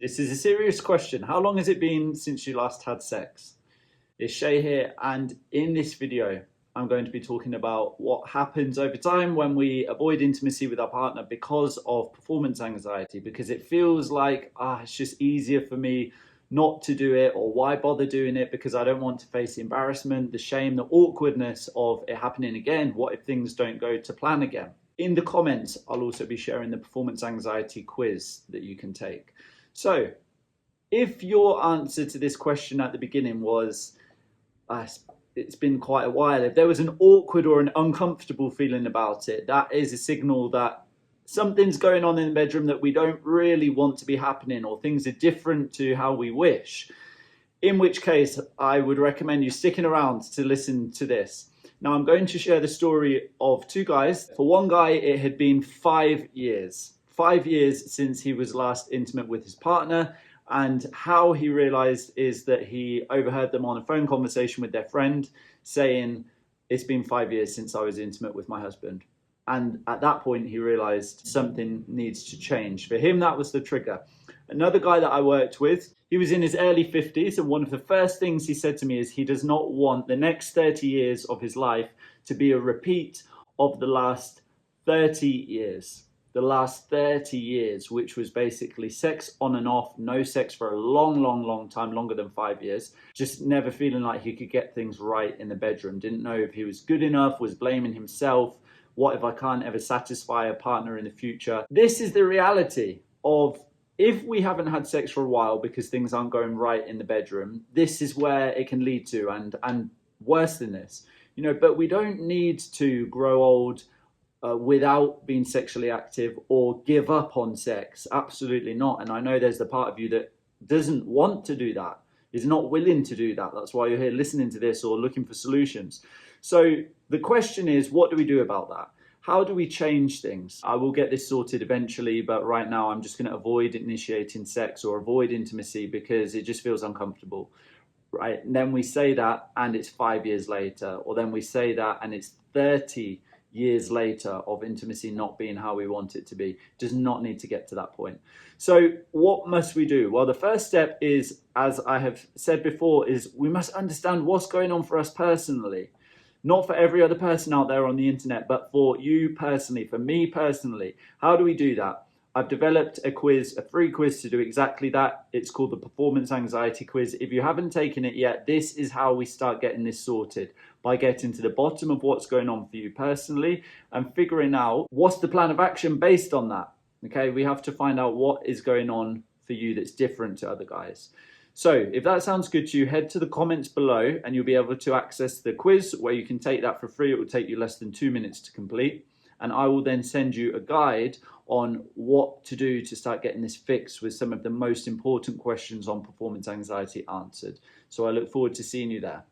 This is a serious question. How long has it been since you last had sex? It's Shay here, and in this video, I'm going to be talking about what happens over time when we avoid intimacy with our partner because of performance anxiety, because it feels like, it's just easier for me not to do it, or why bother doing it because I don't want to face the embarrassment, the shame, the awkwardness of it happening again. What if things don't go to plan again? In the comments, I'll also be sharing the performance anxiety quiz that you can take. So, if your answer to this question at the beginning was, it's been quite a while, if there was an awkward or an uncomfortable feeling about it, that is a signal that something's going on in the bedroom that we don't really want to be happening, or things are different to how we wish. In which case, I would recommend you sticking around to listen to this. Now, I'm going to share the story of two guys. For one guy, it had been 5 years. 5 years since he was last intimate with his partner, and how he realized is that he overheard them on a phone conversation with their friend saying, "It's been 5 years since I was intimate with my husband." And at that point, he realized something needs to change. For him, that was the trigger. Another guy that I worked with, he was in his early 50s, and one of the first things he said to me is he does not want the next 30 years of his life to be a repeat of the last 30 years. The last 30 years, which was basically sex on and off, no sex for a long time, longer than 5 years, just never feeling like he could get things right in the bedroom, didn't know if he was good enough, was blaming himself. What if I can't ever satisfy a partner in the future? This is the reality of, if we haven't had sex for a while because things aren't going right in the bedroom, this is where it can lead to, and worse than this. But we don't need to grow old without being sexually active or give up on sex. Absolutely not. And I know there's the part of you that doesn't want to do that, is not willing to do that. That's why you're here listening to this or looking for solutions. So the question is, what do we do about that? How do we change things? I will get this sorted eventually, but right now I'm just going to avoid initiating sex or avoid intimacy because it just feels uncomfortable. Right? And then we say that and it's 5 years later, or then we say that and it's 30 years later of intimacy not being how we want it to be. It does not need to get to that point. So what must we do? Well, the first step is, as I have said before, is we must understand what's going on for us personally. Not for every other person out there on the internet, but for you personally, for me personally. How do we do that? I've developed a quiz, a free quiz to do exactly that. It's called the Performance Anxiety Quiz. If you haven't taken it yet, this is how we start getting this sorted, by getting to the bottom of what's going on for you personally and figuring out what's the plan of action based on that. Okay, we have to find out what is going on for you that's different to other guys. So if that sounds good to you, head to the comments below and you'll be able to access the quiz where you can take that for free. It will take you less than 2 minutes to complete. And I will then send you a guide on what to do to start getting this fixed, with some of the most important questions on performance anxiety answered. So I look forward to seeing you there.